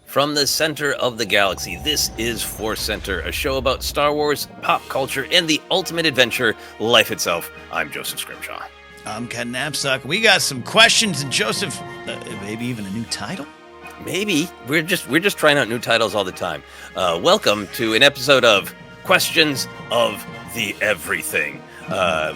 From the center of the galaxy, this is ForceCenter, a show about Star Wars, pop culture, and the ultimate adventure, life itself. I'm Joseph Scrimshaw. I'm Ken Napzok. We got some questions, and Joseph, maybe even a new title? Maybe. We're just trying out new titles all the time. Welcome to an episode of Questions of the Everything,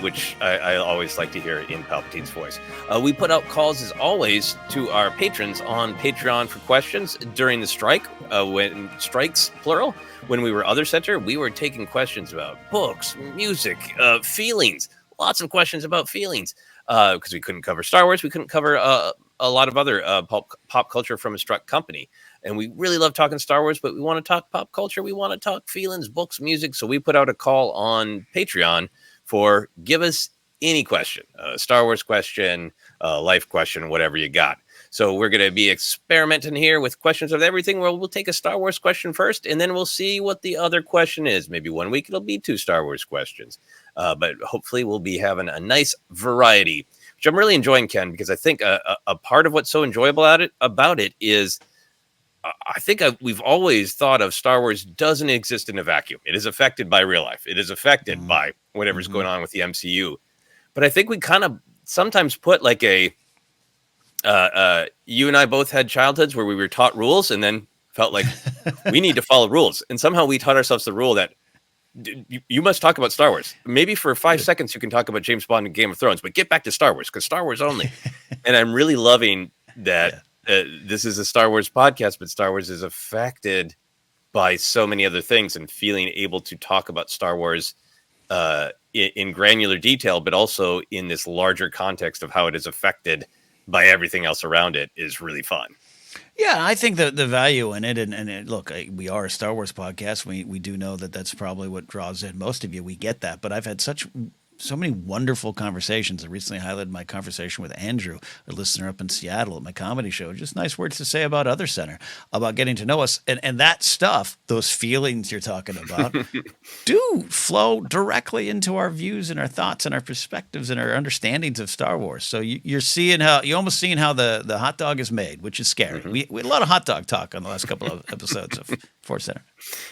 which I always like to hear in Palpatine's voice. We put out calls, as always, to our patrons on Patreon for questions during the strike, when strikes, plural. When we were Other Center, we were taking questions about books, music, feelings. Lots of questions about feelings, because we couldn't cover Star Wars. We couldn't cover a lot of other pop culture from a struck company. And we really love talking Star Wars, but we want to talk pop culture. We want to talk feelings, books, music. So we put out a call on Patreon for give us any question, Star Wars question, life question, whatever you got. So we're going to be experimenting here with questions of everything. Where we'll take a Star Wars question first, and then we'll see what the other question is. Maybe one week it'll be 2 Star Wars questions. But hopefully we'll be having a nice variety, which I'm really enjoying, Ken, because I think a part of what's so enjoyable about it is I think we've always thought of Star Wars doesn't exist in a vacuum. It is affected by real life. It is affected by whatever's going on with the MCU. But I think we kind of sometimes put like you and I both had childhoods where we were taught rules and then felt like we need to follow rules. And somehow we taught ourselves the rule that you must talk about Star Wars. Maybe for 5 seconds you can talk about James Bond and Game of Thrones, but get back to Star Wars because Star Wars only. And I'm really loving that. Yeah. This is a Star Wars podcast, but Star Wars is affected by so many other things, and feeling able to talk about Star Wars in granular detail, but also in this larger context of how it is affected by everything else around it is really fun. Yeah, I think the value in it, and look, we are a Star Wars podcast. We do know that that's probably what draws in most of you. We get that, but I've had so many wonderful conversations. I recently highlighted my conversation with Andrew, a listener up in Seattle at my comedy show. Just nice words to say about Other Center, about getting to know us. And that stuff, those feelings you're talking about, do flow directly into our views and our thoughts and our perspectives and our understandings of Star Wars. So you're almost seeing how the hot dog is made, which is scary. We had a lot of hot dog talk on the last couple of episodes of ForceCenter.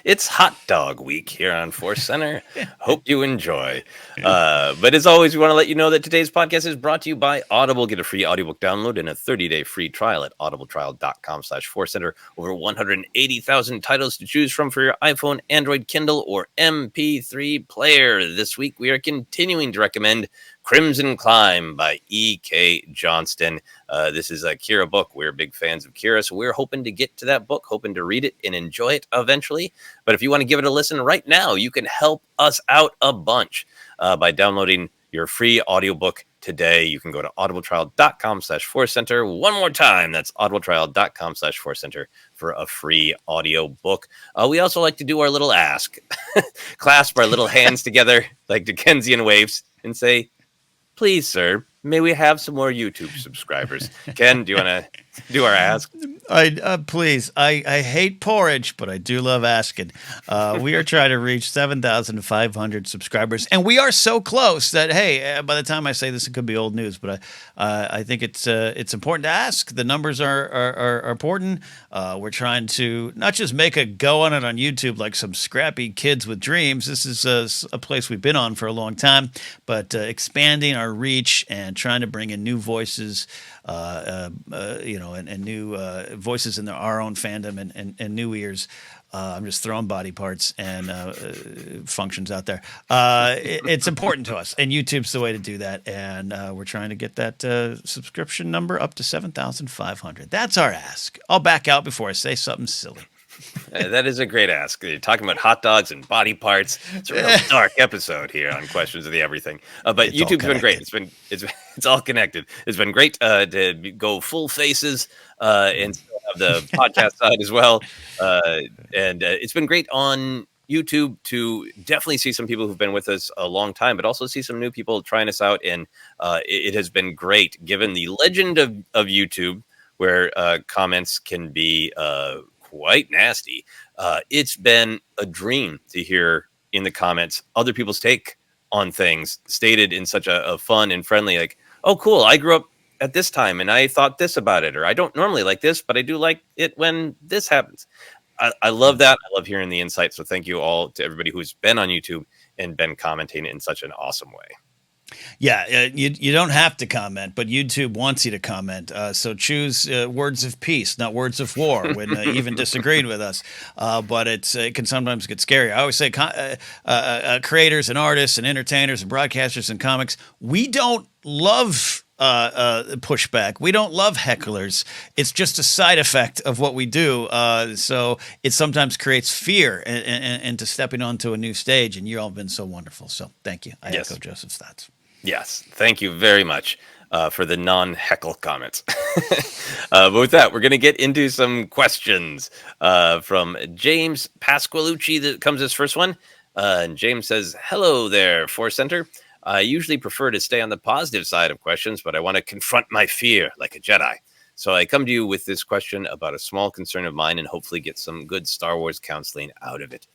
It's Hot Dog Week here on ForceCenter. Hope you enjoy. But as always, we want to let you know that today's podcast is brought to you by Audible. Get a free audiobook download and a 30-day free trial at audibletrial.com/ForceCenter. Over 180,000 titles to choose from for your iPhone, Android, Kindle, or MP3 player. This week, we are continuing to recommend Crimson Climb by E.K. Johnston. This is a Kira book. We're big fans of Kira, so we're hoping to get to that book, hoping to read it and enjoy it eventually. But if you want to give it a listen right now, you can help us out a bunch by downloading your free audiobook today. You can go to audibletrial.com/ForceCenter. One more time, that's audibletrial.com/ForceCenter for a free audio book. We also like to do our little ask, clasp our little hands together like Dickensian waves and say, please, sir, may we have some more YouTube subscribers? Ken, do you want to do our ask? Please. I hate porridge, but I do love asking. We are trying to reach 7,500 subscribers, and we are so close that, hey, by the time I say this, it could be old news, but I think it's important to ask. The numbers are important. We're trying to not just make a go on it on YouTube like some scrappy kids with dreams. This is a place we've been on for a long time, but expanding our reach and trying to bring in new voices, and new voices in our own fandom and new ears. I'm just throwing body parts and functions out there. It's important to us, and YouTube's the way to do that. And we're trying to get that subscription number up to 7,500. That's our ask. I'll back out before I say something silly. That is a great ask. You're talking about hot dogs and body parts. It's a real dark episode here on Questions of the Everything. But it's YouTube's been great. It's all connected. It's been great to go full faces and still have the podcast side as well. And it's been great on YouTube to definitely see some people who've been with us a long time, but also see some new people trying us out. And it has been great, given the legend of YouTube, where comments can be quite nasty. It's been a dream to hear in the comments other people's take on things stated in such a fun and friendly, like, oh, cool, I grew up at this time, and I thought this about it, or I don't normally like this, but I do like it when this happens. I love that. I love hearing the insight. So thank you all to everybody who's been on YouTube and been commenting in such an awesome way. Yeah, you don't have to comment, but YouTube wants you to comment. So choose words of peace, not words of war, when even disagreed with us. But it can sometimes get scary. I always say creators and artists and entertainers and broadcasters and comics, we don't love pushback. We don't love hecklers. It's just a side effect of what we do. So it sometimes creates fear into stepping onto a new stage. And you all have been so wonderful. So thank you. I echo Joseph's thoughts. Yes, thank you very much for the non-heckle comments. But with that, we're going to get into some questions from James Pasqualucci. That comes as first one. And James says, "Hello there, ForceCenter. I usually prefer to stay on the positive side of questions, but I want to confront my fear like a Jedi. So I come to you with this question about a small concern of mine and hopefully get some good Star Wars counseling out of it.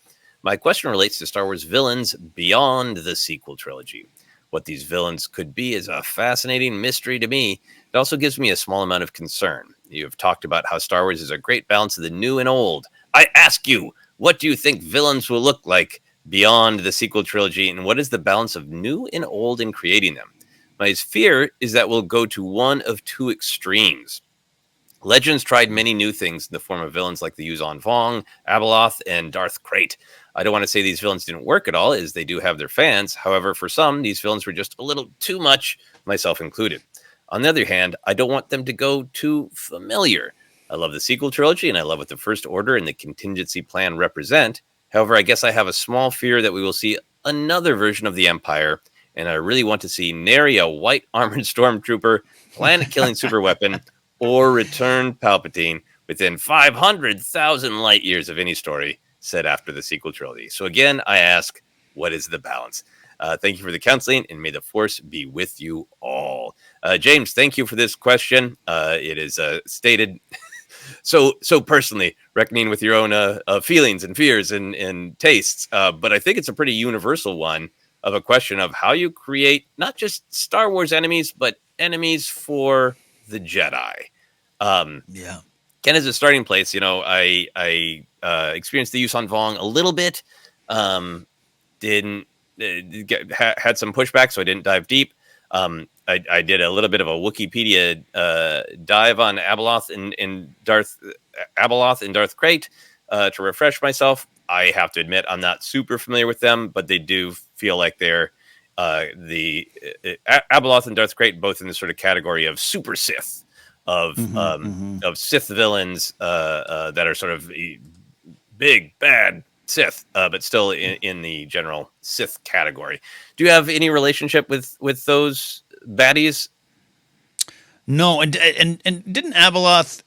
My question relates to Star Wars villains beyond the sequel trilogy. What these villains could be is a fascinating mystery to me. It also gives me a small amount of concern. You have talked about how Star Wars is a great balance of the new and old. I ask you, what do you think villains will look like beyond the sequel trilogy, and what is the balance of new and old in creating them? My fear is that we'll go to one of two extremes. Legends tried many new things in the form of villains like the Yuuzhan Vong, Abeloth, and Darth Krayt. I don't want to say these villains didn't work at all, as they do have their fans. However, for some, these villains were just a little too much, myself included. On the other hand, I don't want them to go too familiar. I love the sequel trilogy, and I love what the First Order and the contingency plan represent. However, I guess I have a small fear that we will see another version of the Empire, and I really want to see nary a white armored stormtrooper, planet-killing superweapon, or return Palpatine within 500,000 light years of any story set after the sequel trilogy. So again, I ask, what is the balance? Thank you for the counseling, and may the Force be with you all. James, thank you for this question. It is stated so personally, reckoning with your own feelings and fears and tastes. But I think it's a pretty universal one of a question of how you create not just Star Wars enemies, but enemies for the Jedi. Ken, as a starting place, I experienced the Yuuzhan Vong a little bit. Didn't had some pushback, so I didn't dive deep. I did a little bit of a Wikipedia dive on Abeloth and Darth Krayt to refresh myself. I have to admit I'm not super familiar with them, but they do feel like they're the Abeloth and Darth Krayt both in the sort of category of super Sith of Sith villains that are sort of big bad Sith, but still in the general Sith category. Do you have any relationship with those baddies? No, and didn't Abeloth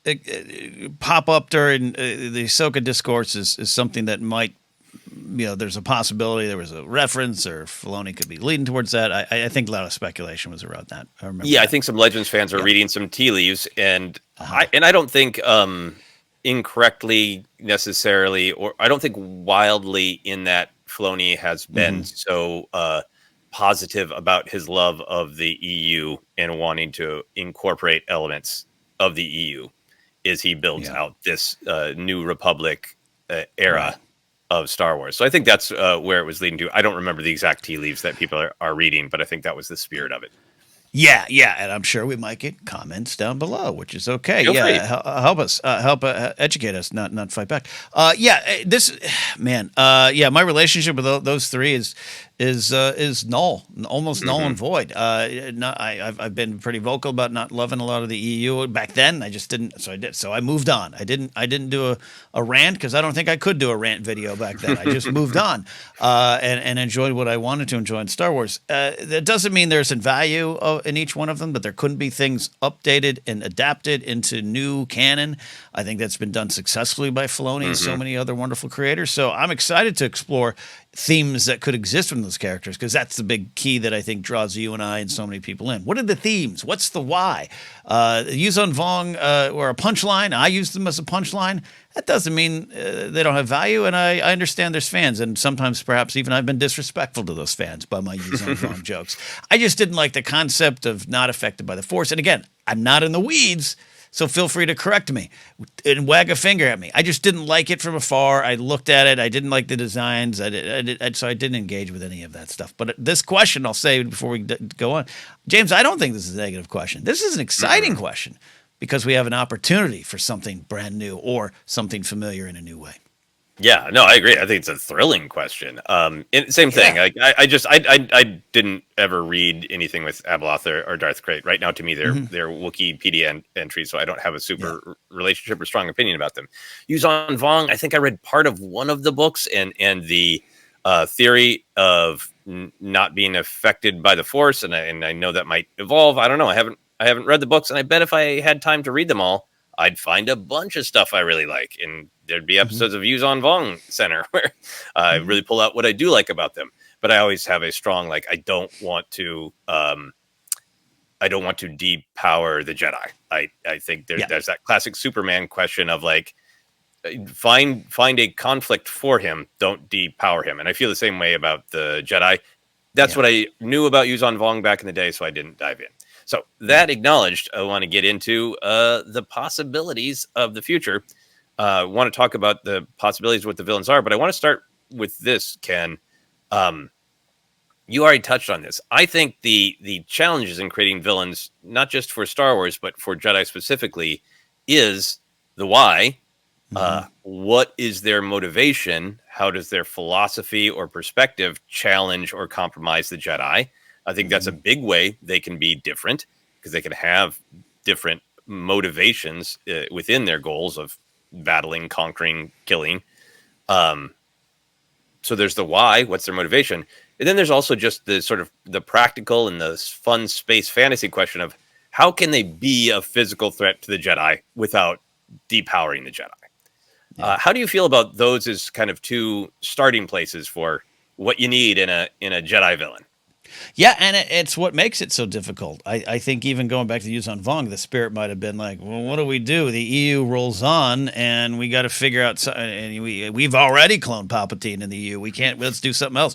pop up during the Ahsoka discourse is something that might, there's a possibility there was a reference or Filoni could be leading towards that. I think a lot of speculation was around that. I remember. Yeah, I think some Legends fans are reading some tea leaves, and I don't think incorrectly necessarily, or I don't think wildly in that Filoni has been so positive about his love of the EU and wanting to incorporate elements of the EU as he builds out this New Republic era of Star Wars. So I think that's where it was leading to. I don't remember the exact tea leaves that people are reading, but I think that was the spirit of it. Yeah, and I'm sure we might get comments down below, which is okay. Feel free. Help us, educate us, not fight back. My relationship with those three is null, almost null and void. I've been pretty vocal about not loving a lot of the EU back then. I just didn't, so I did. So I moved on. I didn't do a rant because I don't think I could do a rant video back then. I just moved on and enjoyed what I wanted to enjoy in Star Wars. That doesn't mean there's a value in each one of them, but there couldn't be things updated and adapted into new canon. I think that's been done successfully by Filoni and so many other wonderful creators. So I'm excited to explore themes that could exist from those characters, because that's the big key that I think draws you and I and so many people in. What are the themes? What's the why? Yuuzhan Vong were a punchline. I use them as a punchline. That doesn't mean they don't have value, and I understand there's fans, and sometimes perhaps even I've been disrespectful to those fans by my Yuuzhan Vong jokes. I just didn't like the concept of not affected by the Force. And again, I'm not in the weeds, so feel free to correct me and wag a finger at me. I just didn't like it from afar. I looked at it. I didn't like the designs. So I didn't engage with any of that stuff. But this question, I'll say before we go on, James, I don't think this is a negative question. This is an exciting question because we have an opportunity for something brand new or something familiar in a new way. Yeah, no, I agree. I think it's a thrilling question. Same thing. I didn't ever read anything with Abeloth or Darth Krayt. Right now, to me, they're Wikipedia entries, so I don't have a super relationship or strong opinion about them. Yuzhan Vong, I think I read part of one of the books, and the theory of not being affected by the Force, and I know that might evolve. I don't know. I haven't read the books, and I bet if I had time to read them all, I'd find a bunch of stuff I really like, and there'd be episodes of Yuzhan Vong Center where I really pull out what I do like about them. But I always have a strong I don't want to depower the Jedi. I think there's that classic Superman question of find a conflict for him, don't depower him. And I feel the same way about the Jedi. That's what I knew about Yuzhan Vong back in the day, so I didn't dive in. So that acknowledged, I want to get into the possibilities of the future. I want to talk about the possibilities of what the villains are, but I want to start with this, Ken. You already touched on this. I think the challenges in creating villains, not just for Star Wars, but for Jedi specifically, is the why. What is their motivation? How does their philosophy or perspective challenge or compromise the Jedi? I think that's a big way they can be different, because they can have different motivations within their goals of battling, conquering, killing. So there's the why, what's their motivation? And then there's also just the sort of the practical and the fun space fantasy question of how can they be a physical threat to the Jedi without depowering the Jedi? How do you feel about those as kind of two starting places for what you need in a Jedi villain? Yeah, and it's what makes it so difficult. I think even going back to Yuzhan Vong, the spirit might have been like, well, what do we do? The EU rolls on, and we got to figure out. And we've already cloned Palpatine in the EU. We can't. Let's do something else.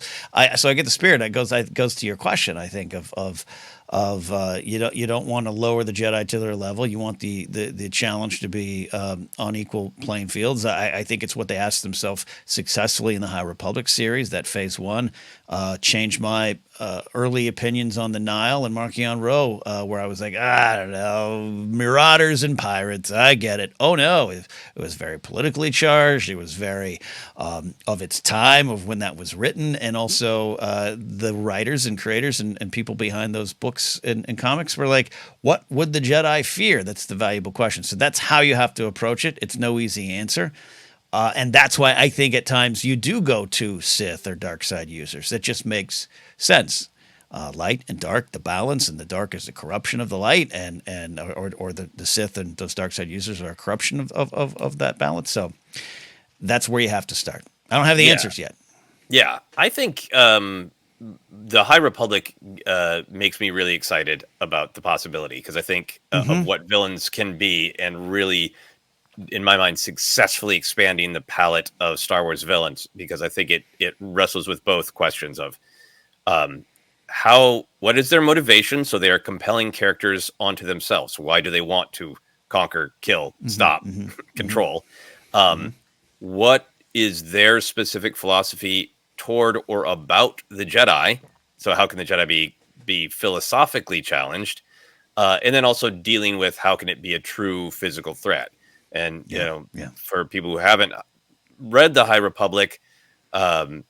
So I get the spirit. That goes to your question. I think of you don't want to lower the Jedi to their level. You want the challenge to be on equal playing fields. I think it's what they asked themselves successfully in the High Republic series. That Phase 1 changed my early opinions on the Nile and Marchion Ro, where I was like, I don't know, marauders and pirates. I get it. Oh no, it was very politically charged. It was very of its time, of when that was written, and also the writers and creators and people behind those books and comics were like, what would the Jedi fear? That's the valuable question. So that's how you have to approach it. It's no easy answer. And that's why I think at times you do go to Sith or dark side users. It just makes sense. Light and dark, the balance, and the dark is the corruption of the light, or the Sith and those dark side users are a corruption of that balance. So that's where you have to start. I don't have the answers yet. Yeah, I think the High Republic makes me really excited about the possibility, because I think of what villains can be, and really, in my mind, successfully expanding the palette of Star Wars villains, because I think it wrestles with both questions of what is their motivation? So they are compelling characters onto themselves. Why do they want to conquer, kill, stop, control? What is their specific philosophy toward or about the Jedi? So how can the Jedi be philosophically challenged? And then also dealing with how can it be a true physical threat? And, for people who haven't read the High Republic, and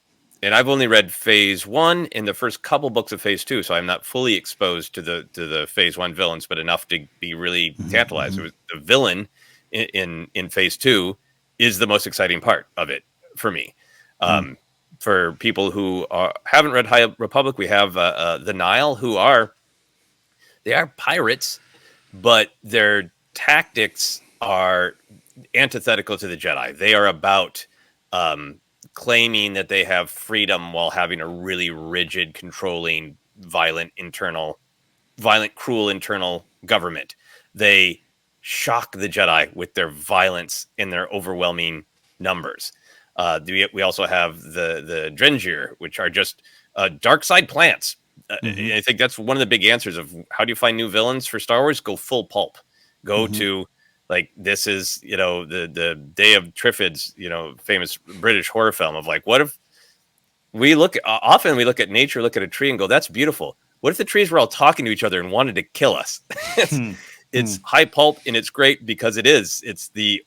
I've only read Phase 1 and the first couple books of Phase 2, so I'm not fully exposed to the Phase 1 villains, but enough to be really tantalized. It was the villain in Phase 2 is the most exciting part of it for me. For people who haven't read High Republic, we have the Nile, who are pirates, but their tactics are antithetical to the Jedi. They are about claiming that they have freedom while having a really rigid, controlling, violent, cruel internal government. They shock the Jedi with their violence and their overwhelming numbers. We also have the Drengir, which are just dark side plants Mm-hmm. I think that's one of the big answers of how do you find new villains for Star Wars? Go full pulp. Go Mm-hmm. to like this is the Day of Triffids, famous British horror film of like what if we look often we look at nature, look at a tree and go that's beautiful. What if the trees were all talking to each other and wanted to kill us? it's, it's high pulp and it's great because it's the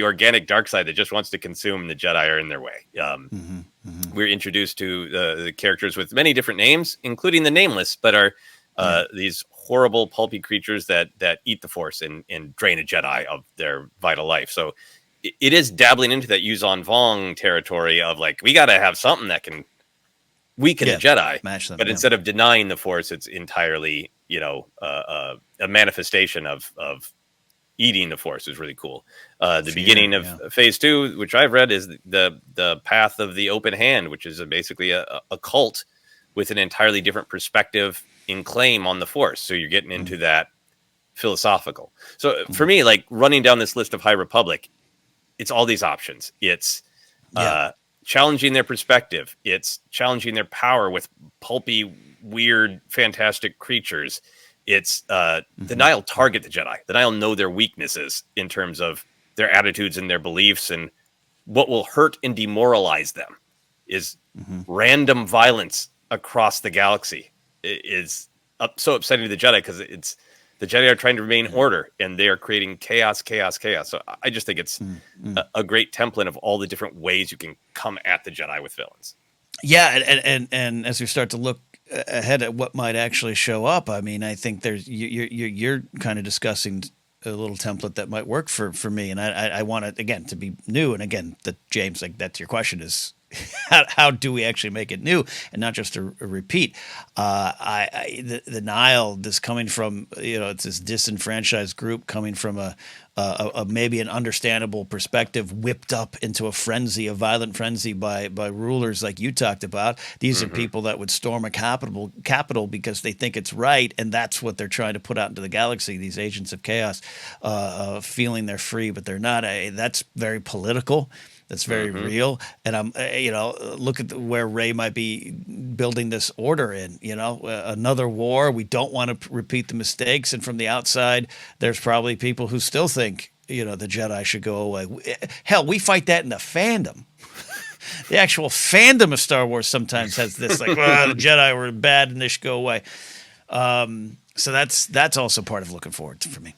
organic dark side that just wants to consume. The Jedi are in their way. We're introduced to the characters with many different names, including the nameless, but are these horrible, pulpy creatures that eat the Force and drain a Jedi of their vital life. So it is dabbling into that Yuzon Vong territory of like, we got to have something that can weaken the Jedi. Match them, but instead of denying the Force, it's entirely, a manifestation of eating the Force is really cool. The beginning of Phase 2, which I've read, is the path of the open hand, which is basically a cult with an entirely different perspective and claim on the Force. So you're getting into that philosophical. So for me, like running down this list of High Republic, it's all these options. It's challenging their perspective. It's challenging their power with pulpy, weird, fantastic creatures. It's the Nihil target the Jedi. The Nihil know their weaknesses in terms of their attitudes and their beliefs, and what will hurt and demoralize them is random violence across the galaxy. It is so upsetting to the Jedi because it's the Jedi are trying to remain order, and they are creating chaos. So I just think it's a great template of all the different ways you can come at the Jedi with villains. Yeah, and as we start to look ahead at what might actually show up, I mean, I think there's you're kind of discussing a little template that might work for me, and I want it again to be new. And again, James, like that's your question is how do we actually make it new and not just a repeat? The Nihil, this coming from it's this disenfranchised group coming from a maybe an understandable perspective, whipped up into a frenzy, a violent frenzy by rulers like you talked about. These are people that would storm a capital because they think it's right, and that's what they're trying to put out into the galaxy. These agents of chaos, feeling they're free, but they're not. That's very political. That's very real, and I'm, look at where Rey might be building this order in. Another war. We don't want to repeat the mistakes, and from the outside, there's probably people who still think the Jedi should go away. Hell, we fight that in the fandom. The actual fandom of Star Wars sometimes has this like, well, the Jedi were bad and they should go away. So that's also part of looking forward to for me.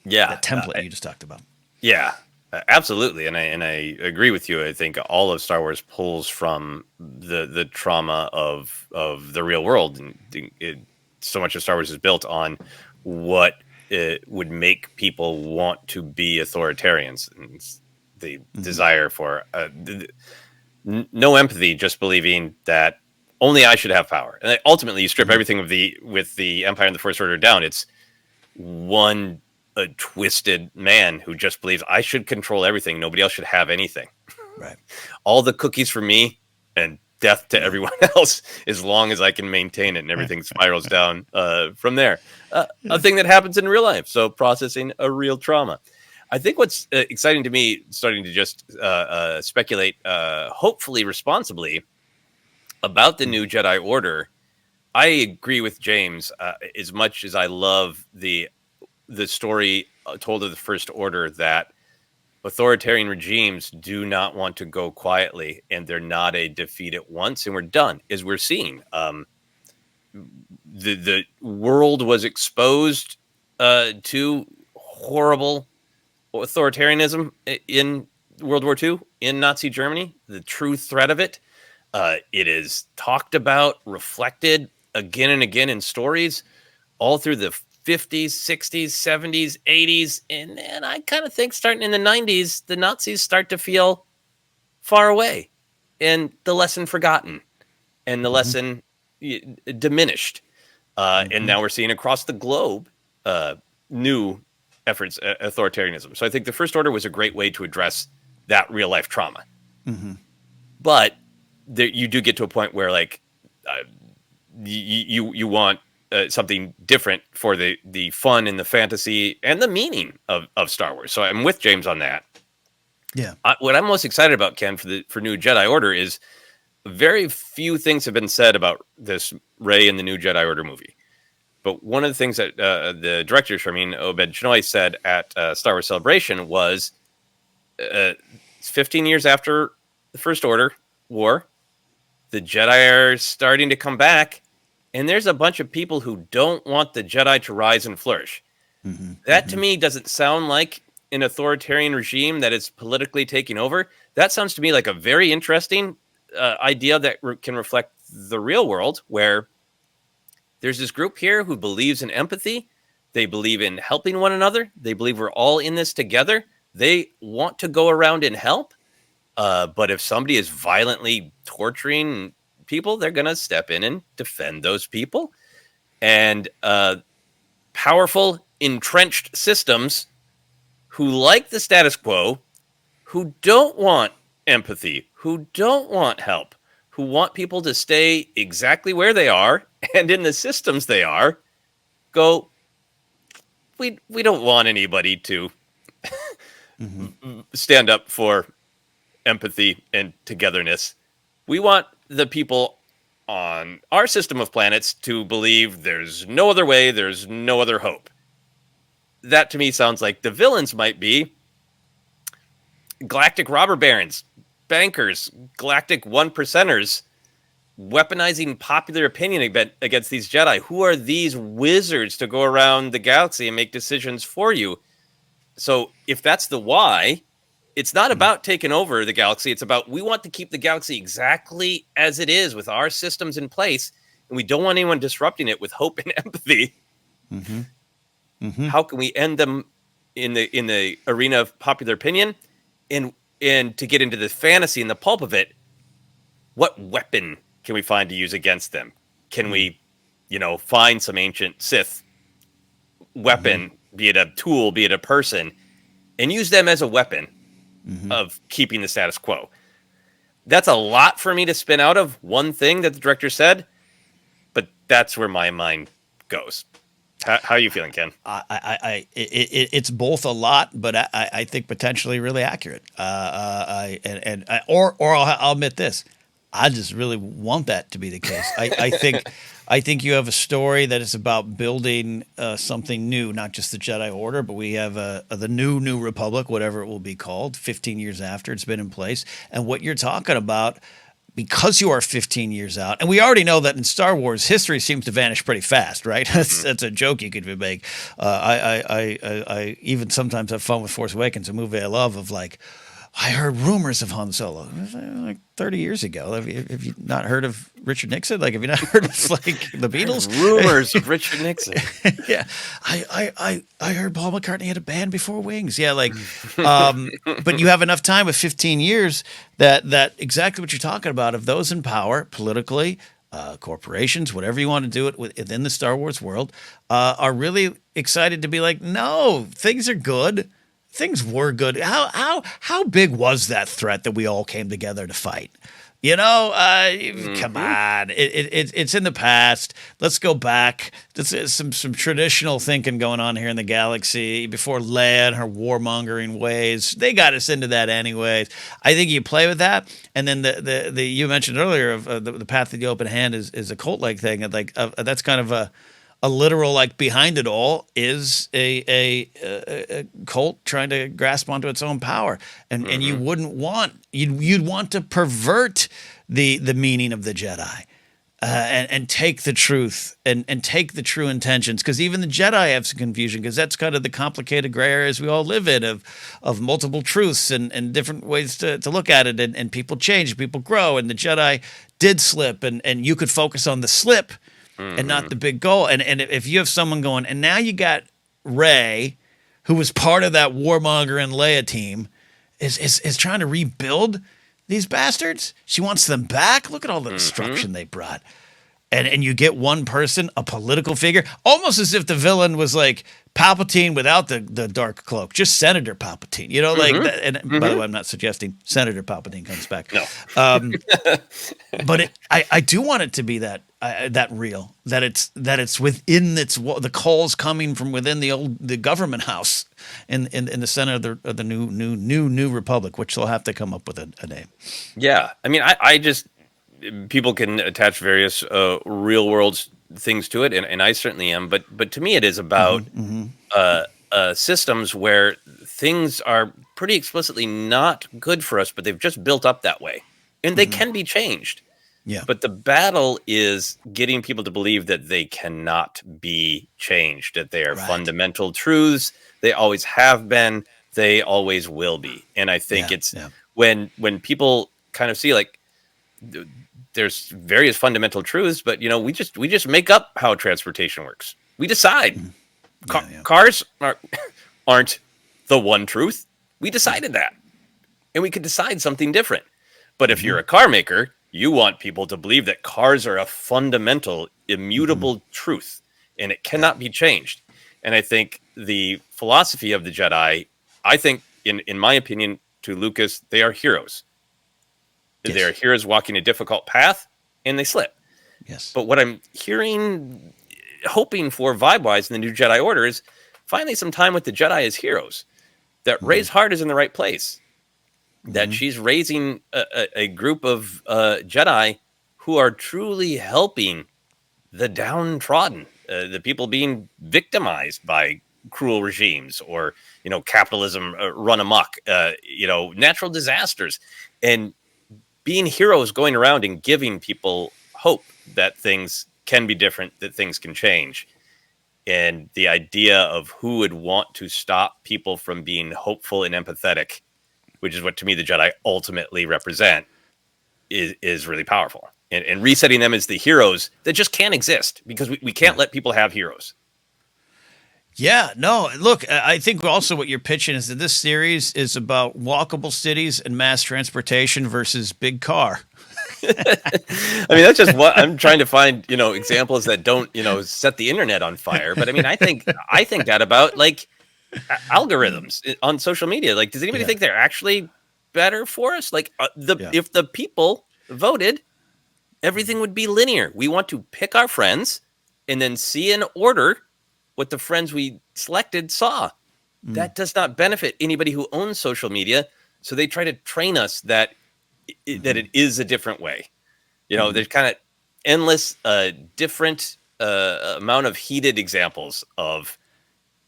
Yeah, that template you just talked about. Yeah. Absolutely, and I agree with you. I think all of Star Wars pulls from the trauma of the real world, and so much of Star Wars is built on what it would make people want to be authoritarians, and the desire for no empathy, just believing that only I should have power. And ultimately, you strip everything with the Empire and the First Order down. It's one. A twisted man who just believes I should control everything. Nobody else should have anything. Right. All the cookies for me and death to everyone else as long as I can maintain it, and everything spirals down from there. A thing that happens in real life. So processing a real trauma. I think what's exciting to me, starting to just speculate, hopefully responsibly, about the new Jedi Order. I agree with James as much as I love the story told of the First Order that authoritarian regimes do not want to go quietly, and they're not a defeat at once, and we're done, as we're seeing. The world was exposed to horrible authoritarianism in World War II, in Nazi Germany, the true threat of it. It is talked about, reflected again and again in stories all through the 50s, 60s, 70s, 80s, and I kind of think starting in the 90s, the Nazis start to feel far away and the lesson forgotten and the lesson diminished. And now we're seeing across the globe new efforts at authoritarianism. So I think the First Order was a great way to address that real life trauma. But you do get to a point where like you want something different for the fun and the fantasy and the meaning of Star Wars. So I'm with James on that. Yeah. What I'm most excited about, Ken, for new Jedi Order is very few things have been said about this Rey in the new Jedi Order movie. But one of the things that the director, Sharmeen Obaid-Chinoy, said at Star Wars Celebration was 15 years after the First Order war, the Jedi are starting to come back, and there's a bunch of people who don't want the Jedi to rise and flourish. That, to me, doesn't sound like an authoritarian regime that is politically taking over. That sounds to me like a very interesting idea that can reflect the real world, where there's this group here who believes in empathy. They believe in helping one another. They believe we're all in this together. They want to go around and help. But if somebody is violently torturing people, they're going to step in and defend those people. And powerful, entrenched systems who like the status quo, who don't want empathy, who don't want help, who want people to stay exactly where they are and in the systems they are, go, we don't want anybody to stand up for empathy and togetherness. We want the people on our system of planets to believe there's no other way, there's no other hope. That to me sounds like the villains might be galactic robber barons, bankers, galactic one percenters, weaponizing popular opinion against these Jedi. Who are these wizards to go around the galaxy and make decisions for you? So if that's the why, it's not about taking over the galaxy. It's about, we want to keep the galaxy exactly as it is with our systems in place, and we don't want anyone disrupting it with hope and empathy. How can we end them in the arena of popular opinion? And to get into the fantasy and the pulp of it, what weapon can we find to use against them? Can we, find some ancient Sith weapon, be it a tool, be it a person, and use them as a weapon of keeping the status quo? That's a lot for me to spin out of one thing that the director said, but that's where my mind goes. How are you feeling, Ken? It's both a lot, but I think potentially really accurate. I'll admit this. I just really want that to be the case. I think you have a story that is about building something new, not just the Jedi Order, but we have the new Republic, whatever it will be called, 15 years after it's been in place. And what you're talking about, because you are 15 years out, and we already know that in Star Wars, history seems to vanish pretty fast, right? That's a joke you could make. I even sometimes have fun with Force Awakens, a movie I love, of like, I heard rumors of Han Solo like 30 years ago. Have you not heard of Richard Nixon? Like, have you not heard of like the Beatles? Rumors of Richard Nixon. Yeah, I heard Paul McCartney had a band before Wings. Yeah, like, but you have enough time with 15 years that exactly what you're talking about, of those in power politically, corporations, whatever you want to do it within the Star Wars world, are really excited to be like, no, things are good. Things were good. How big was that threat that we all came together to fight? Come on. It's in the past. Let's go back. There's some traditional thinking going on here in the galaxy before Leia and her warmongering ways. They got us into that anyways. I think you play with that, and then the you mentioned earlier of the path of the open hand is a cult-like thing. Like that's kind of a literal, like, behind it all is a cult trying to grasp onto its own power, and you wouldn't want you'd want to pervert the meaning of the Jedi, and take the truth and take the true intentions, because even the Jedi have some confusion, because that's kind of the complicated gray areas we all live in of multiple truths and different ways to look at it, and people change, people grow, and the Jedi did slip, and you could focus on the slip and not the big goal. And if you have someone going, and now you got Rey, who was part of that warmonger and Leia team, is trying to rebuild these bastards. She wants them back. Look at all the destruction they brought. And you get one person, a political figure, almost as if the villain was like Palpatine without the dark cloak, just Senator Palpatine, by the way, I'm not suggesting Senator Palpatine comes back. No. But I do want it to be that real, that it's within the calls coming from within the government house in the center of the new Republic, which they'll have to come up with a name. Yeah, I mean, I just people can attach various real world things to it, and I certainly am. But to me, it is about systems where things are pretty explicitly not good for us, but they've just built up that way, and they can be changed. Yeah. But the battle is getting people to believe that they cannot be changed, that they are Right. fundamental truths. They always have been. They always will be. And I think it's when people kind of see like there's various fundamental truths, but we just make up how transportation works. We decide. Cars aren't the one truth. We decided that, and we could decide something different. But if you're a car maker, you want people to believe that cars are a fundamental, immutable truth, and it cannot be changed. And I think the philosophy of the Jedi, I think, in my opinion, to Lucas, they are heroes. Yes. They are heroes walking a difficult path, and they slip. Yes. But what I'm hearing, hoping for vibe-wise in the new Jedi Order is finally some time with the Jedi as heroes. That Rey's heart is in the right place. That she's raising a group of Jedi who are truly helping the downtrodden, the people being victimized by cruel regimes or, capitalism run amok, natural disasters, and being heroes going around and giving people hope that things can be different, that things can change. And the idea of who would want to stop people from being hopeful and empathetic, which is what to me the Jedi ultimately represent, is really powerful. And resetting them as the heroes that just can't exist because we can't let people have heroes. Yeah, no, look, I think also what you're pitching is that this series is about walkable cities and mass transportation versus big car. I mean, that's just what I'm trying to find, examples that don't, set the internet on fire. But I mean, I think that about like algorithms on social media. Like, does anybody think they're actually better for us? Like if the people voted, everything would be linear. We want to pick our friends and then see in order what the friends we selected saw. That does not benefit anybody who owns social media. So they try to train us that it is a different way. There's kind of endless, different amount of heated examples of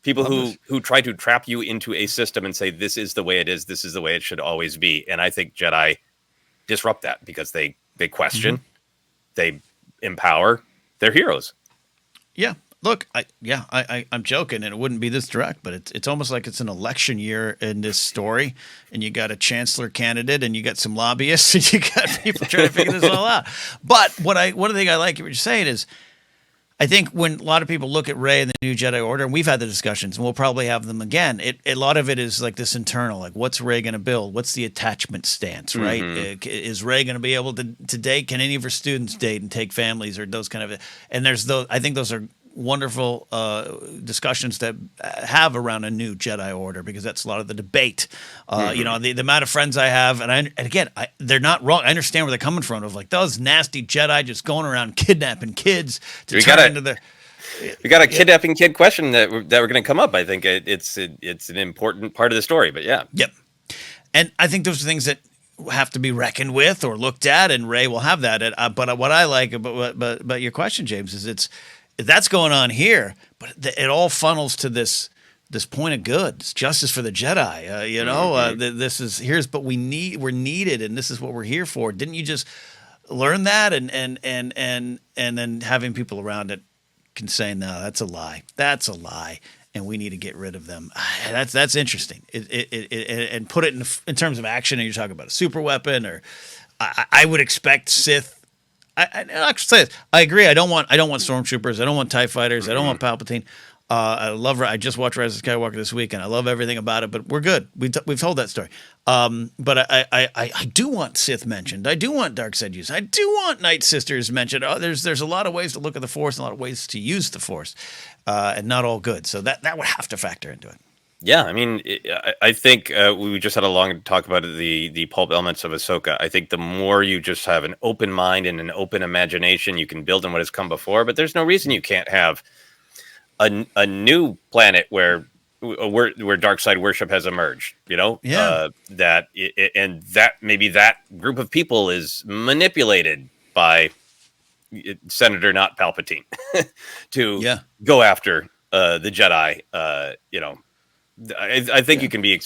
people who try to trap you into a system and say, this is the way it is. This is the way it should always be. And I think Jedi disrupt that because they question, they empower, they're heroes. Yeah. Look, I'm joking, and it wouldn't be this direct, but it's almost like it's an election year in this story, and you got a chancellor candidate, and you got some lobbyists, and you got people trying to figure this all out. But one thing I like what you're saying is, I think when a lot of people look at Rey and the new Jedi Order, and we've had the discussions, and we'll probably have them again, a lot of it is like this internal, like what's Rey going to build? What's the attachment stance, right? Is Rey going to be able to date? Can any of her students date and take families or those kind of? And there's those. I think those are wonderful discussions that have around a new Jedi Order, because that's a lot of the debate. The amount of friends I have, and again, they're not wrong. I understand where they're coming from. Of like those nasty Jedi just going around kidnapping kids to turn into the. We got a kidnapping kid question that we're going to come up. I think it's an important part of the story. But yeah, yep. And I think those are things that have to be reckoned with or looked at, and Rey will have that. But what I like about your question, James, is that's going on here, but it all funnels to this point of good. It's justice for the Jedi. We're needed, and this is what we're here for. Didn't you just learn that? And then having people around it can say, no, that's a lie. That's a lie, and we need to get rid of them. That's interesting. And put it in terms of action. And you're talking about a super weapon, or I would expect Sith. I agree. I don't want stormtroopers. I don't want TIE fighters. I don't want Palpatine. I just watched Rise of Skywalker this week, and I love everything about it. But we're good. We've told that story. But I do want Sith mentioned. I do want dark side use. I do want Night Sisters mentioned. There's a lot of ways to look at the Force, and a lot of ways to use the Force, and not all good. So that would have to factor into it. Yeah, I mean, I think we just had a long talk about the pulp elements of Ahsoka. I think the more you just have an open mind and an open imagination, you can build on what has come before. But there's no reason you can't have a new planet where dark side worship has emerged. That maybe that group of people is manipulated by Senator not Palpatine to Yeah. go after the Jedi. I think you can be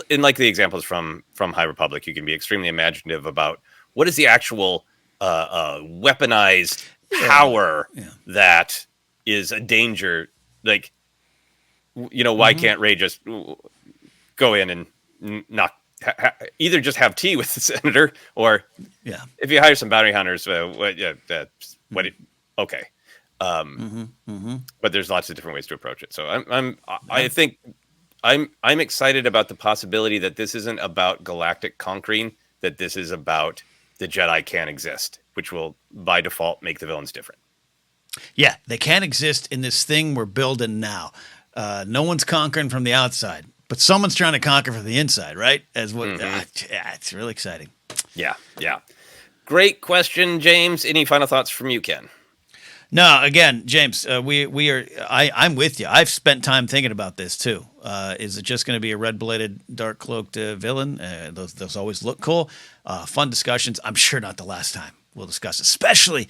in like the examples from High Republic. You can be extremely imaginative about what is the actual weaponized power that is a danger. Like, why can't Rey just go in and knock? Either just have tea with the senator, or if you hire some bounty hunters, okay. But there's lots of different ways to approach it. So I think I'm excited about the possibility that this isn't about galactic conquering, that this is about the Jedi can exist, which will by default make the villains different. Yeah, they can't exist in this thing we're building now. No one's conquering from the outside, but someone's trying to conquer from the inside, right? As what? It's really exciting. Yeah. Great question, James. Any final thoughts from you, Ken? No, again, James, we are. I'm with you. I've spent time thinking about this too. Is it just going to be a red-bladed, dark-cloaked villain? Those always look cool. Fun discussions. I'm sure not the last time we'll discuss, especially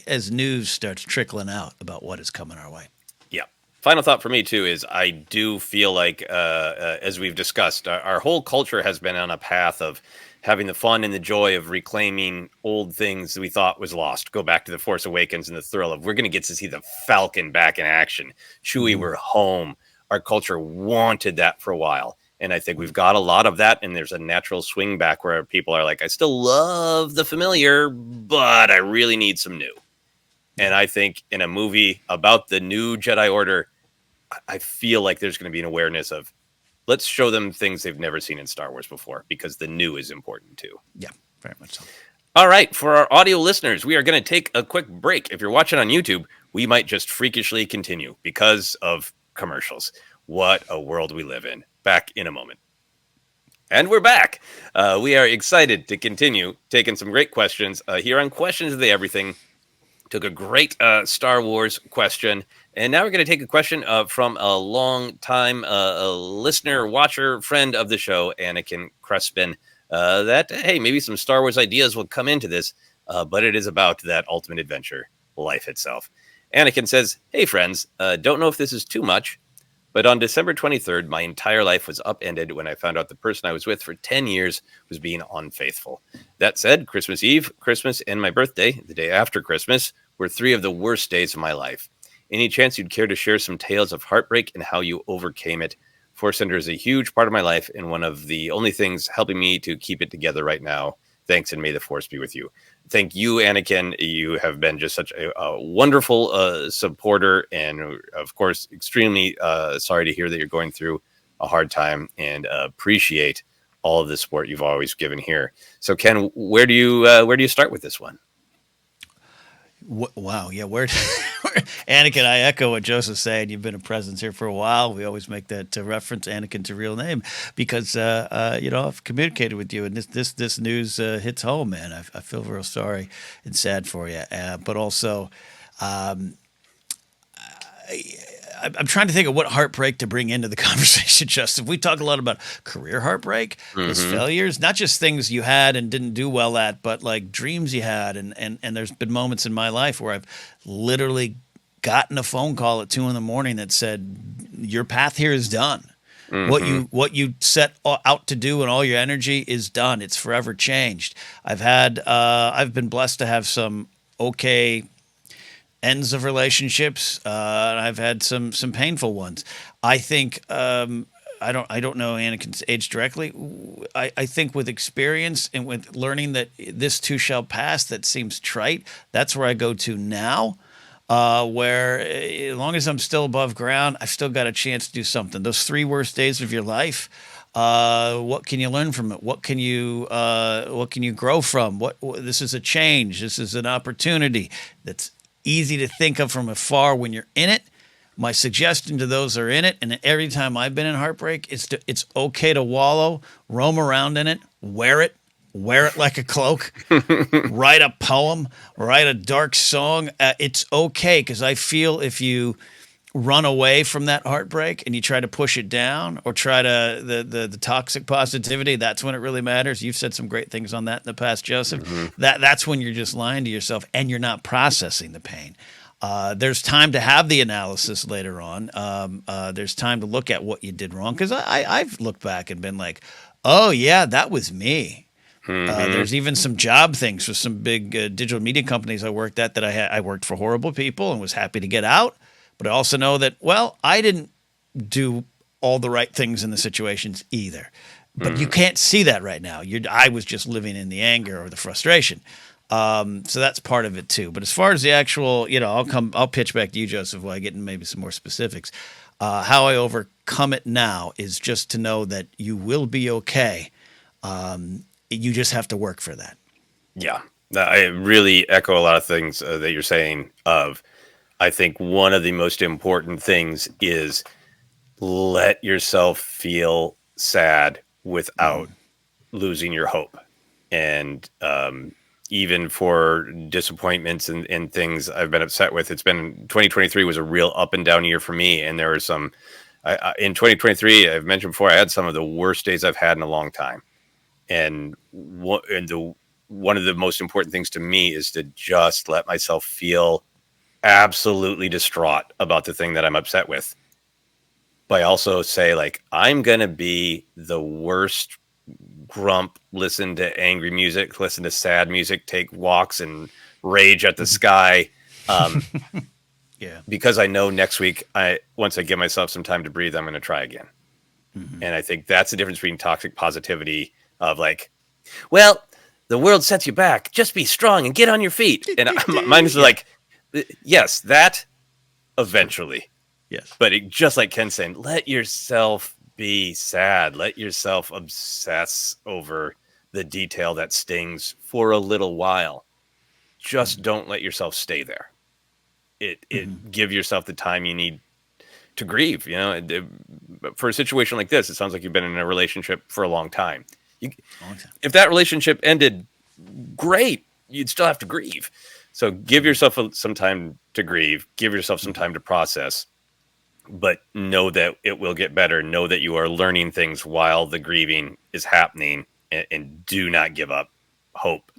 as news starts trickling out about what is coming our way. Yeah. Final thought for me too is I do feel like, as we've discussed, our whole culture has been on a path of having the fun and the joy of reclaiming old things that we thought was lost. Go back to The Force Awakens and the thrill of we're going to get to see the Falcon back in action. Chewie, we're home. Our culture wanted that for a while. And I think we've got a lot of that. And there's a natural swing back where people are like, I still love the familiar, but I really need some new. And I think in a movie about the new Jedi Order, I feel like there's going to be an awareness of, let's show them things they've never seen in Star Wars before, because the new is important too. Yeah, very much so. All right, for our audio listeners, we are going to take a quick break. If you're watching on YouTube, we might just freakishly continue because of commercials. What a world we live in. Back in a moment. And we're back. We are excited to continue taking some great questions here on Questions of the Everything. Took a great Star Wars question. And now we're going to take a question from a long-time listener, watcher, friend of the show, Anakin Crespin, that, hey, maybe some Star Wars ideas will come into this, but it is about that ultimate adventure, life itself. Anakin says, hey, friends, don't know if this is too much, but on December 23rd, my entire life was upended when I found out the person I was with for 10 years was being unfaithful. That said, Christmas Eve, Christmas, and my birthday, the day after Christmas, were 3 of the worst days of my life. Any chance you'd care to share some tales of heartbreak and how you overcame it? ForceCenter is a huge part of my life and one of the only things helping me to keep it together right now. Thanks, and may the Force be with you. Thank you, Anakin. You have been just such a wonderful supporter, and of course, extremely sorry to hear that you're going through a hard time, and appreciate all of the support you've always given here. So, Ken, where do you start with this one? Wow, yeah, Anakin, I echo what Joseph's saying. You've been a presence here for a while. We always make that reference, Anakin's real name, because I've communicated with you, and this news hits home, man. I feel real sorry and sad for you, but also, I'm trying to think of what heartbreak to bring into the conversation, Justin. We talk a lot about career heartbreak, those failures, not just things you had and didn't do well at, but like dreams you had. And there's been moments in my life where I've literally gotten a phone call at 2 a.m. that said, your path here is done. What you set out to do and all your energy is done. It's forever changed. I've been blessed to have some okay ends of relationships. I've had some painful ones. I think I don't know Anakin's age directly. I think with experience and with learning that this too shall pass, that seems trite. That's where I go to now. Where as long as I'm still above ground, I've still got a chance to do something. Those 3 worst days of your life, what can you learn from it? What can you grow from? This is a change. This is an opportunity that's easy to think of from afar when you're in it. My suggestion to those who are in it, and every time I've been in heartbreak, it's okay to wallow, roam around in it, wear it like a cloak, write a poem, write a dark song. It's okay, because I feel if you run away from that heartbreak and you try to push it down or try to the toxic positivity, that's when it really matters. You've said some great things on that in the past, Joseph. Mm-hmm. That's when you're just lying to yourself and you're not processing the pain. There's time to have the analysis later on. There's time to look at what you did wrong, because I've looked back and been like, oh yeah, that was me. Mm-hmm. There's even some job things for some big digital media companies I worked at that I worked for horrible people and was happy to get out. But I also know that, well, I didn't do all the right things in the situations either. But you can't see that right now. I was just living in the anger or the frustration. So that's part of it too. But as far as the actual, I'll pitch back to you, Joseph, while I get into maybe some more specifics. How I overcome it now is just to know that you will be okay. You just have to work for that. Yeah, I really echo a lot of things that you're saying. I think one of the most important things is let yourself feel sad without losing your hope. And even for disappointments and things I've been upset with, 2023 was a real up and down year for me. And there were some, in 2023, I've mentioned before, I had some of the worst days I've had in a long time. And one of the most important things to me is to just let myself feel absolutely distraught about the thing that I'm upset with. But I also say, like, I'm going to be the worst grump, listen to angry music, listen to sad music, take walks and rage at the sky. Yeah. Because I know next week, once I give myself some time to breathe, I'm going to try again. Mm-hmm. And I think that's the difference between toxic positivity of like, well, the world sets you back. Just be strong and get on your feet. And mine is like, yes, that eventually. Yes. But just like Ken's saying, let yourself be sad. Let yourself obsess over the detail that stings for a little while. Just don't let yourself stay there. Give yourself the time you need to grieve. For a situation like this, it sounds like you've been in a relationship for a long time. If that relationship ended, great, you'd still have to grieve. So give yourself some time to grieve, give yourself some time to process, but know that it will get better. Know that you are learning things while the grieving is happening, and do not give up hope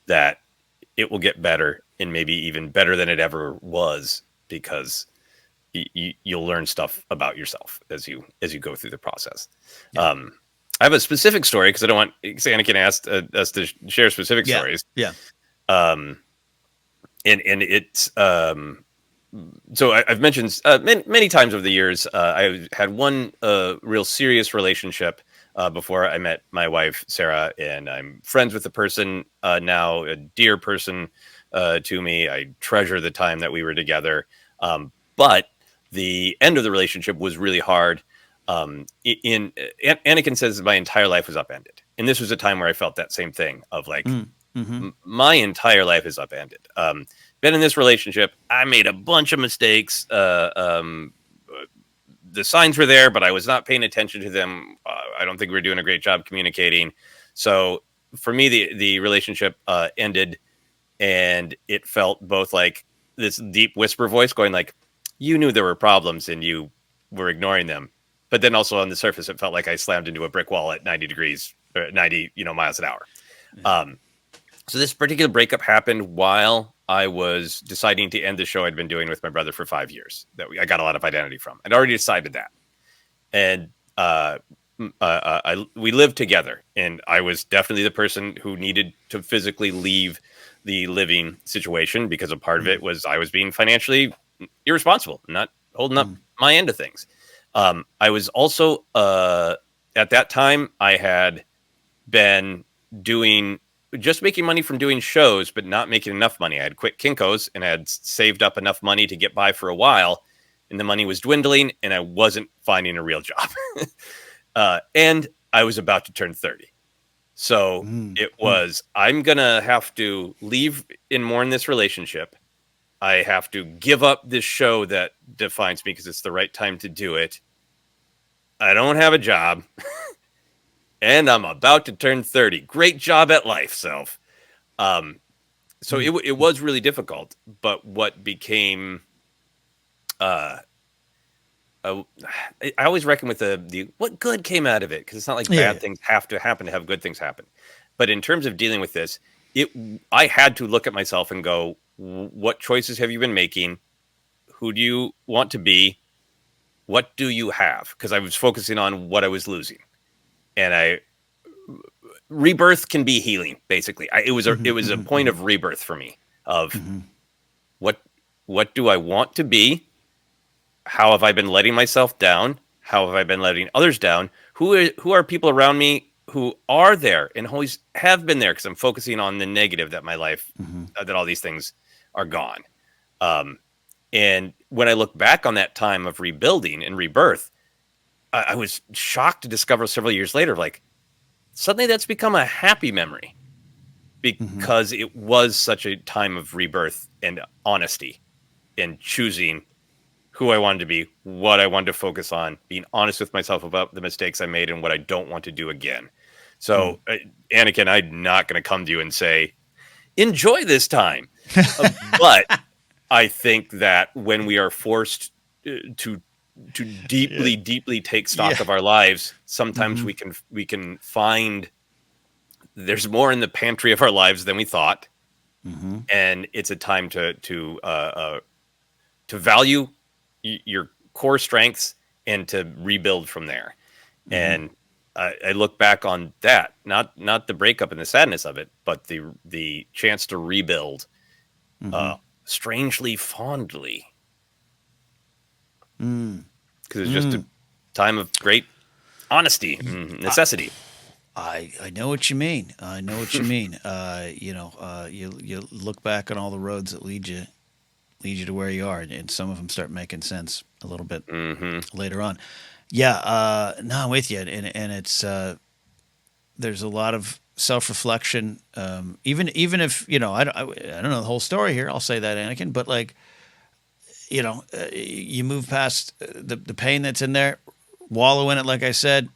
that it will get better, and maybe even better than it ever was, because you'll learn stuff about yourself as you go through the process. Yeah. I have a specific story because I don't want Anakin asked us to share specific stories. Yeah. And it's so I've mentioned many times over the years. I had one real serious relationship before I met my wife Sarah, and I'm friends with the person now, a dear person to me. I treasure the time that we were together. But the end of the relationship was really hard. Anakin says my entire life was upended, and this was a time where I felt that same thing of like my entire life is upended. Been in this relationship, I made a bunch of mistakes. The signs were there, but I was not paying attention to them. I don't think we were doing a great job communicating. So for me, the relationship ended, and it felt both like this deep whisper voice going like, you knew there were problems and you were ignoring them. But then also on the surface, it felt like I slammed into a brick wall at 90 degrees, or 90 miles an hour. Yeah. So this particular breakup happened while I was deciding to end the show I'd been doing with my brother for 5 years that I got a lot of identity from. I'd already decided that. And we lived together, and I was definitely the person who needed to physically leave the living situation, because a part of it was I was being financially irresponsible, not holding up my end of things. I was also, at that time, I had been making money from doing shows, but not making enough money. I had quit Kinko's and had saved up enough money to get by for a while, and the money was dwindling, and I wasn't finding a real job. And I was about to turn 30. So it was, I'm going to have to leave and mourn this relationship. I have to give up this show that defines me because it's the right time to do it. I don't have a job. And I'm about to turn 30. Great job at life, self. So it was really difficult. But what became uh, I always reckon with the what good came out of it, because it's not like Yeah, bad yeah. things have to happen to have good things happen. But in terms of dealing with this, it I had to look at myself and go, what choices have you been making? Who do you want to be? What do you have? Because I was focusing on what I was losing, and I rebirth can be healing. Basically, it was a point of rebirth for me of what what do I want to be? How have I been letting myself down? How have I been letting others down? Who are people around me who are there and always have been there? Because I'm focusing on the negative that my life, that all these things are gone. Um, and when I look back on that time of rebuilding and rebirth, I was shocked to discover several years later, like suddenly that's become a happy memory because it was such a time of rebirth and honesty and choosing who I wanted to be, what I wanted to focus on, being honest with myself about the mistakes I made and what I don't want to do again. So, Anakin, I'm not going to come to you and say, enjoy this time. But I think that when we are forced to Yeah. deeply, deeply take stock Yeah. of our lives, sometimes we can find there's more in the pantry of our lives than we thought, and it's a time to value your core strengths and to rebuild from there. And I look back on that, not the breakup and the sadness of it, but the chance to rebuild, strangely fondly, because it's just a time of great honesty and necessity. I know what you mean. I know what you mean. You look back on all the roads that lead you to where you are, and some of them start making sense a little bit later on. Yeah, no, I'm with you, and it's there's a lot of self reflection. Even if I don't know the whole story here. I'll say that, Anakin, but like you move past the pain that's in there, wallow in it. Like I said,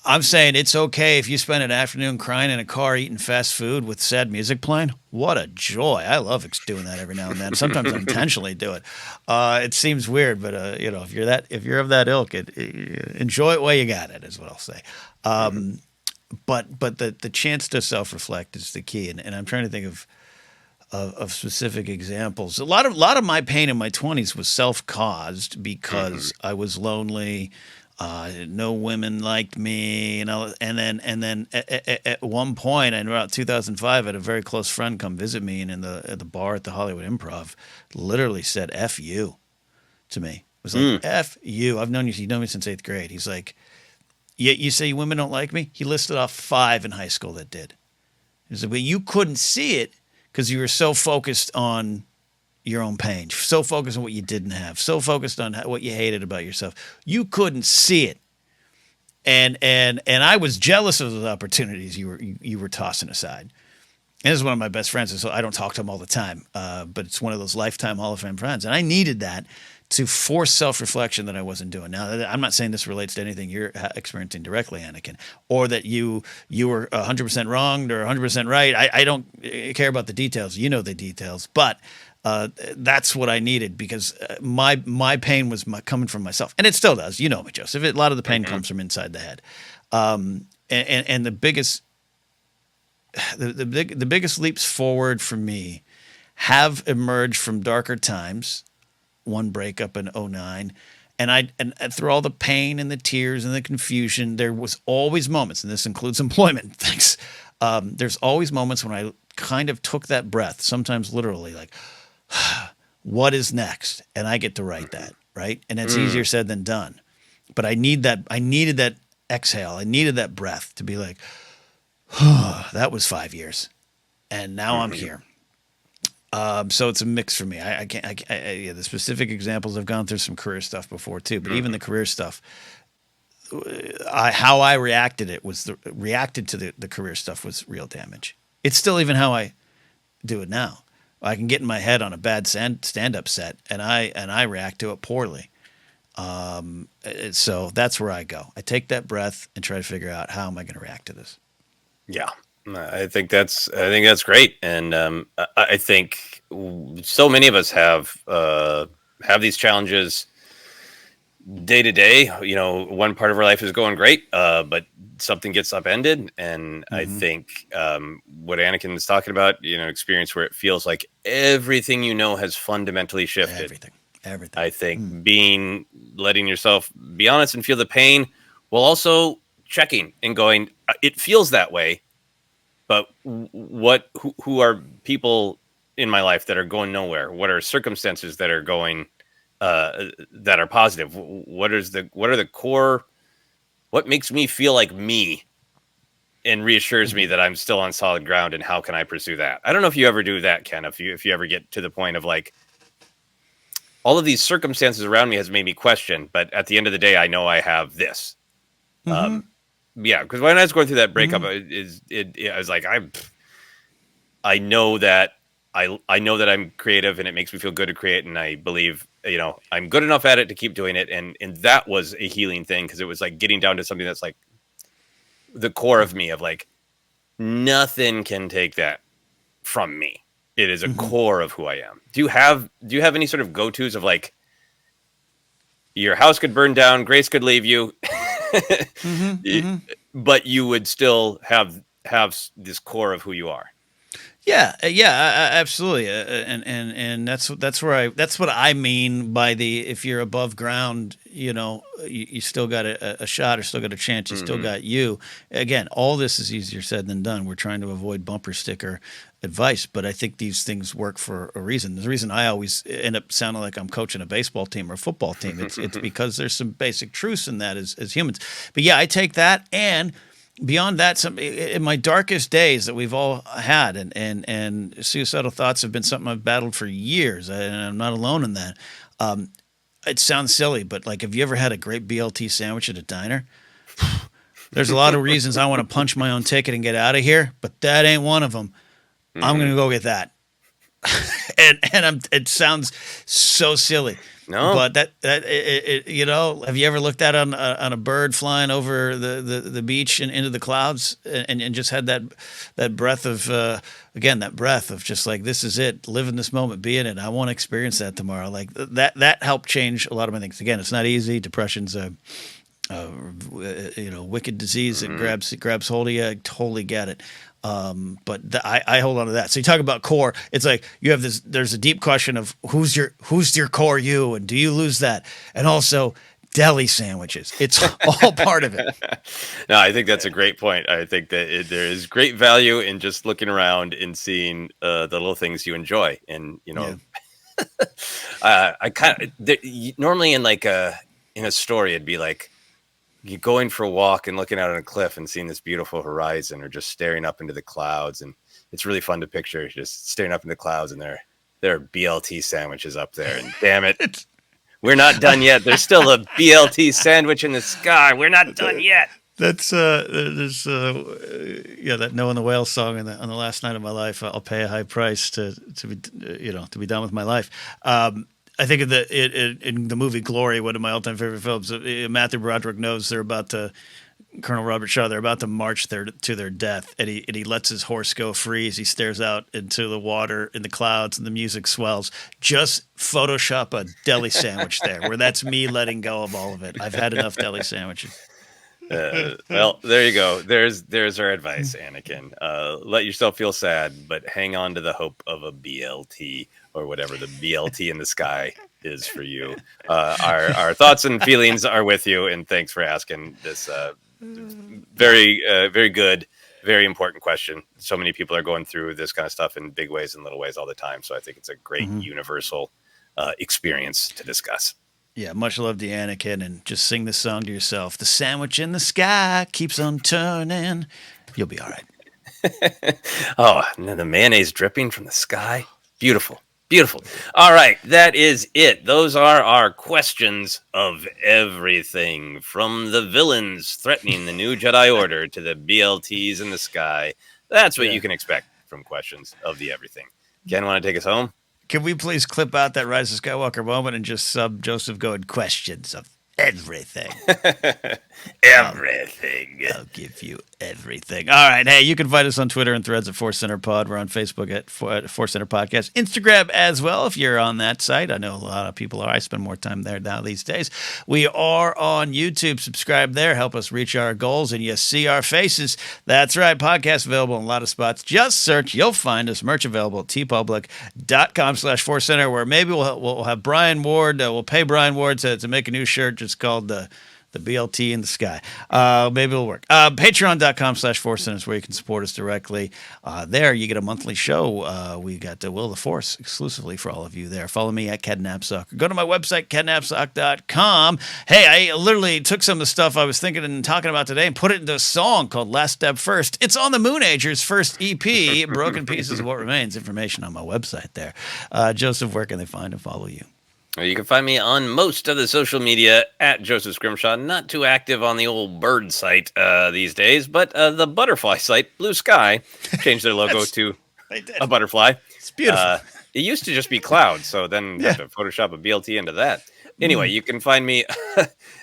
I'm saying it's okay if you spend an afternoon crying in a car eating fast food with sad music playing. What a joy! I love doing that every now and then. Sometimes I intentionally do it. It seems weird, but if you're of that ilk, enjoy it while you got it. Is what I'll say. But the chance to self reflect is the key, and I'm trying to think of specific examples. A lot of my pain in my 20s was self caused because I was lonely. No women liked me, and then at one point, in about 2005, I had a very close friend come visit me, and at the bar at the Hollywood Improv, literally said "F you" to me. It was like "F you." I've known you. You know me since 8th grade. He's like, "Yeah, you say women don't like me." He listed off 5 in high school that did. He said, "But you couldn't see it because you were so focused on your own pain, so focused on what you didn't have, so focused on what you hated about yourself. You couldn't see it." And I was jealous of those opportunities you were tossing aside. And this is one of my best friends, and so I don't talk to him all the time, but it's one of those lifetime Hall of Fame friends. And I needed that to force self-reflection that I wasn't doing. Now, I'm not saying this relates to anything you're experiencing directly, Anakin, or that you were 100% wronged or 100% right. I don't care about the details. You know the details, but that's what I needed because my pain was coming from myself, and it still does. You know me, Joseph. A lot of the pain comes from inside the head, and the biggest the biggest leaps forward for me have emerged from darker times. One breakup in '09, and through all the pain and the tears and the confusion, there was always moments, and this includes employment. Thanks. There's always moments when I kind of took that breath, sometimes literally, like, what is next? And I get to write that, right? And it's easier said than done. But I needed that exhale. I needed that breath to be like, that was 5 years, and now I'm here. So it's a mix for me. I can't. The specific examples I've gone through some career stuff before too, but even the career stuff, how I reacted to the career stuff was real damage. It's still even how I do it now. I can get in my head on a bad stand-up set, and I react to it poorly. So that's where I go. I take that breath and try to figure out how am I going to react to this. Yeah, I think that's great, and I think so many of us have have these challenges day to day. One part of our life is going great, but something gets upended. And I think what Anakin is talking about, experience where it feels like everything has fundamentally shifted. Everything. I think letting yourself be honest and feel the pain, while also checking and going, it feels that way, but who are people in my life that are going nowhere? What are circumstances that are going that are positive? What are the core? What makes me feel like me and reassures me that I'm still on solid ground? And how can I pursue that? I don't know if you ever do that, Ken. If you ever get to the point of like, all of these circumstances around me has made me question, but at the end of the day, I know I have this. Because when I was going through that breakup, I was like, I know that I know that I'm creative, and it makes me feel good to create, and I believe I'm good enough at it to keep doing it, and that was a healing thing, because it was like getting down to something that's like the core of me, of like nothing can take that from me. It is a core of who I am. Do you have any sort of go-tos of like, your house could burn down, Grace could leave you, but you would still have this core of who you are? Yeah, absolutely, and that's what I mean by if you're above ground, you still got a shot, or still got a chance, you still got you. Again, all this is easier said than done. We're trying to avoid bumper sticker advice, but I think these things work for a reason. The reason I always end up sounding like I'm coaching a baseball team or a football team, it's because there's some basic truths in that as humans. But yeah, I take that, and beyond that, in my darkest days that we've all had, and suicidal thoughts have been something I've battled for years, and I'm not alone in that. It sounds silly, but like, have you ever had a great BLT sandwich at a diner? There's a lot of reasons I want to punch my own ticket and get out of here, but that ain't one of them. I'm going to go get that. and it sounds so silly. No, but have you ever looked out on a bird flying over the beach and into the clouds, and just had that breath of that breath of just like, this is it, live in this moment, be in it. I want to experience that tomorrow. Like that helped change a lot of my things. Again, it's not easy. Depression's a wicked disease that grabs hold of you. I totally get it. But I hold on to that. So you talk about core. It's like you have this. There's a deep question of who's your core you, and do you lose that? And also deli sandwiches. It's all part of it. No, I think that's a great point. I think that there is great value in just looking around and seeing the little things you enjoy, and I kind of normally in a story, it'd be like, you going for a walk and looking out on a cliff and seeing this beautiful horizon, or just staring up into the clouds. And it's really fun to picture just staring up into the clouds, and there are BLT sandwiches up there. And damn it, we're not done yet. There's still a BLT sandwich in the sky. We're not done yet. That's there's that Noah and the Whale song on the last night of my life. I'll pay a high price to be done with my life. I think of in the movie Glory, one of my all-time favorite films. Matthew Broderick knows Colonel Robert Shaw, they're about to march to their death, and he lets his horse go free as he stares out into the water in the clouds, and the music swells. Just Photoshop a deli sandwich there, where that's me letting go of all of it. I've had enough deli sandwiches. Well, there you go. There's our advice, Anakin. Let yourself feel sad, but hang on to the hope of a BLT, or whatever the BLT in the sky is for you. Our thoughts and feelings are with you, and thanks for asking this very very good, very important question. So many people are going through this kind of stuff in big ways and little ways all the time, so I think it's a great universal experience to discuss. Yeah, much love to Anakin, and just sing this song to yourself. The sandwich in the sky keeps on turning. You'll be all right. Oh, and then the mayonnaise dripping from the sky. Beautiful. Beautiful. All right, that is it. Those are our questions of everything, from the villains threatening the new Jedi Order to the BLTs in the sky. That's what you can expect from questions of the everything. Ken, want to take us home? Can we please clip out that Rise of Skywalker moment and just sub Joseph going, questions of everything. Everything. I'll give you everything. All right. Hey, you can find us on Twitter and Threads at ForceCenter Pod. We're on Facebook at ForceCenter Podcast. Instagram as well, if you're on that site. I know a lot of people are. I spend more time there now these days. We are on YouTube. Subscribe there. Help us reach our goals, and you see our faces. That's right. Podcast available in a lot of spots. Just search. You'll find us. Merch available at tpublic.com/ForceCenter, where maybe we'll have Brian Ward. We'll pay Brian Ward to make a new shirt just called the BLT in the sky. Maybe it'll work. Patreon.com/ForceCenter is where you can support us directly. There, you get a monthly show. We got Will of the Force exclusively for all of you there. Follow me at Napzok. Go to my website, KedNapzok.com. Hey, I literally took some of the stuff I was thinking and talking about today and put it into a song called Last Step First. It's on the Moonagers' first EP, Broken Pieces of What Remains. Information on my website there. Joseph, where can they find and follow you? You can find me on most of the social media at Joseph Scrimshaw. Not too active on the old bird site these days, but the butterfly site, Blue Sky, changed their logo to a butterfly. It's beautiful. It used to just be clouds, so then you have to Photoshop a BLT into that. Anyway, you can find me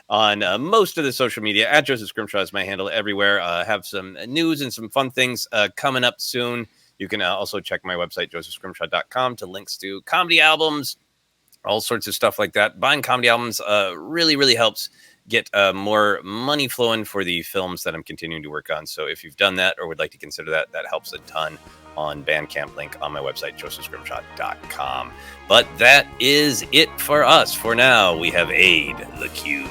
on most of the social media at Joseph Scrimshaw is my handle everywhere. Have some news and some fun things coming up soon. You can also check my website, josephscrimshaw.com, to links to comedy albums, all sorts of stuff like that. Buying comedy albums really, really helps get more money flowing for the films that I'm continuing to work on. So if you've done that or would like to consider that, that helps a ton on Bandcamp, link on my website, josephscrimshaw.com. But that is it for us. For now, we have Aid the Cube.